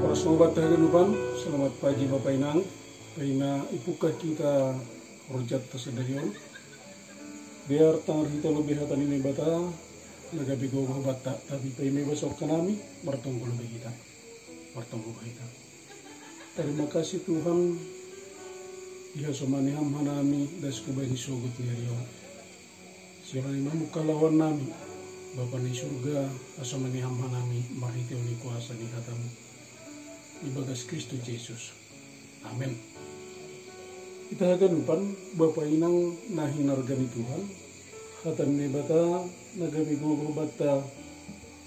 Para sobat haganupan, selamat pagi Bapak Inang. Paina ipukah kita horjat tasadarion. Biar tangar kita lebih hatan ini bata, nagabi gogo bata, tapi paina besok kanami, bertunggu lebih kita. Bertunggu kita. Terima kasih Tuhan, Iha somaniham hanami, das kubani sogut niarion. Siapa yang membuka lawan nami, Bapa di surga, asomaniham hanami, mahiteo ni kuasa ni katamu. Ibagas Kristus Yesus. Amin. Kita haganupan Bapak Inang nahinargani Tuhan. Hatan ni bata nagamigogo bata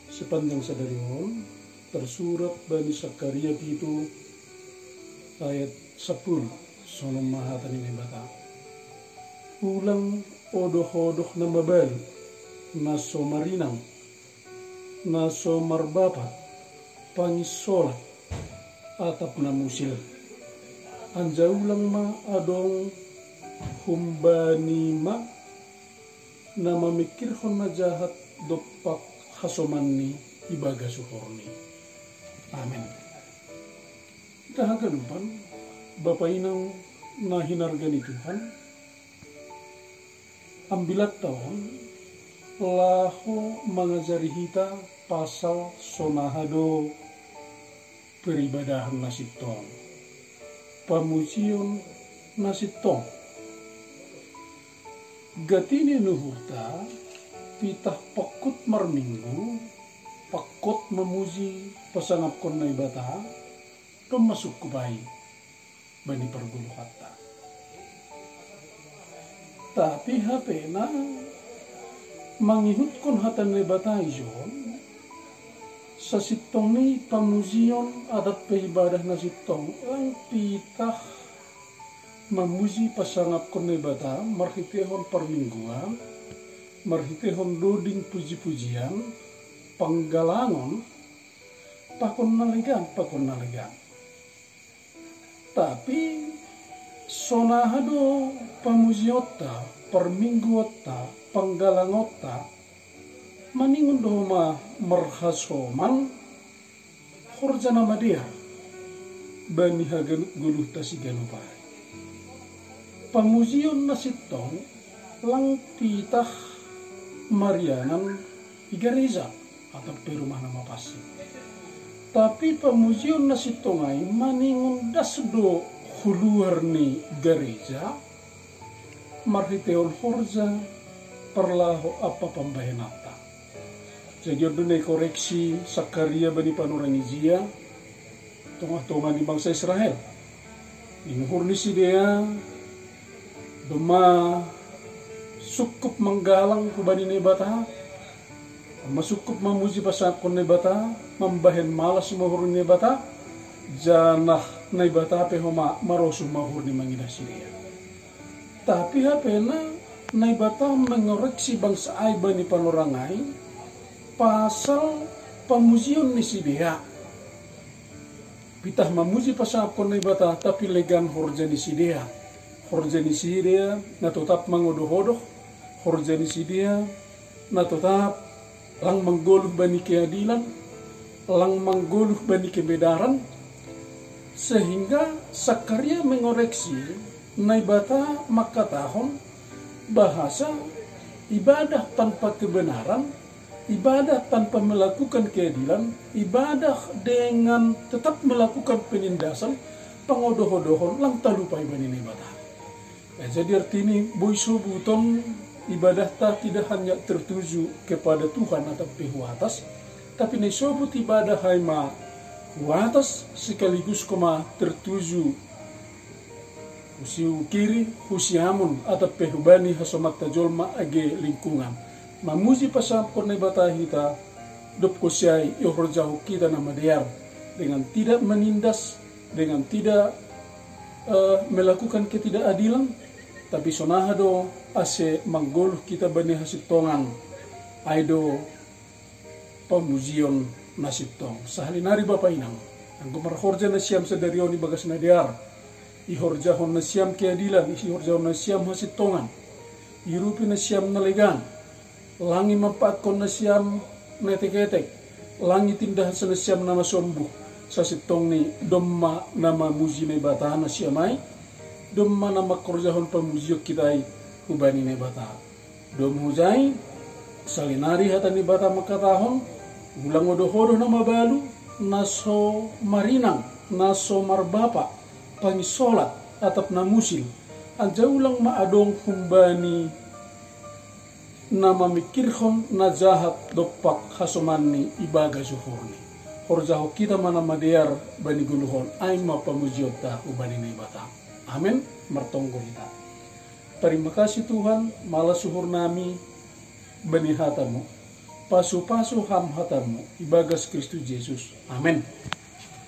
sepanjang sadarion tersurat bani Sakaria itu ayat 10 sonom mahatan ni bata. Ulang odoh-odoh namabal naso marinang naso marbapa pangisolat atap na musil. Anjaulang ma adong humbani ma na mamikirhon na jahat dopak hasoman ni ibaga suhorni. Amin. Kita haganupan Bapak Inang nahinargani Tuhan. Ambilat tahun laho mengajari kita pasal sonahado peribadahan nasitong, pamusion nasitong. Gatini nuhurta, pitah pakut marminggu, pakut memuji pasangap kon na ibata, masuk kubai, bani pergulu kata. Tapi HP na mangihut kon hatan na ibata ijon, sa sitong ni pamuzion adat peibadah na sitong ang pitah mamuzi pasangap kon na bata marhitehon permingguan marhitehon doding puji-pujian panggalangon pakon nalegan tapi sonahado pamuziota permingguota panggalangota maningon doma marhasoman horja nama dia bani haganut guluh tasiganupai pamuzion nasitong lang titah marianan igareza atau perumah nama pasi tapi pamuzion nasitong ay maningon dasdo huluar ni gareja marhiteon horja perlaho apa pambahenata. Jadi ada koreksi Sakaria bani Panorangizia tengah-tengah di bangsa Israel. Inuhur ni si dia dema sukup menggalang kubani nebata, masukup memuji pasap kon nebata, membahen malas mahur nebata, janah nebata pehoma marosu mahur ni mangidah si dia. Tapi hapena nebata mengoreksi bangsa ai bani Panorangai pasal pamuzion ni si dia. Pitah memuji pasal kon bata tapi legan horja ni si dia. Horja ni si dia na tetap mengodoh-odoh. Horja ni si dia na tetap lang menggoluh bani keadilan, lang menggoluh bani kebenaran, sehingga Sakaria mengoreksi naibata maka tahun bahasa ibadah tanpa kebenaran, ibadah tanpa melakukan keadilan, ibadah dengan tetap melakukan penindasan, pengodoh-odohon, lang talupai bani nebata. Jadi artinya, boy subuton ibadah tak tidak hanya tertuju kepada Tuhan atau pihak atas, tapi nesobut ibadah haima atas sekaligus koma tertuju usiu kiri, usiamun atau pehubani hasomat tajolma age lingkungan. Mamuji pasal kon bata kita dop kusiai yohor jauh kita nama dia dengan tidak menindas, dengan tidak melakukan ketidakadilan, tapi sonahado ase manggoluh kita bani hasitongan aido pamuzion nasitong sahalinari Bapak Inang anggo marhorja na siam sadarion bagas nadiar ihorjahon na siam keadilan ihorjahon na siam hasitongan irupi na siam nalegan langit mempatkon na siam netek-etek langit indah sana siam nama sombuh sa sitong ni domma nama muji ne bata na siamai domma nama korjahon pamujio kitai hubani ne bata dom hujai salinari hata ni bata makatahon ulang odohodo nama balu naso marinang naso marbapa pangisolat atap na musil anja ulang maadong humbani nama mikirhon na jahat dopak hasomani ibaga suhurni horjaho kita mana madear bani guluhon ay mapamujiota ubani na ibata. Amin. Martonggo kita. Terima kasih Tuhan, malah suhur nami bani hatamu, pasu-pasu ham hatamu, ibagas Kristus Yesus. Amin.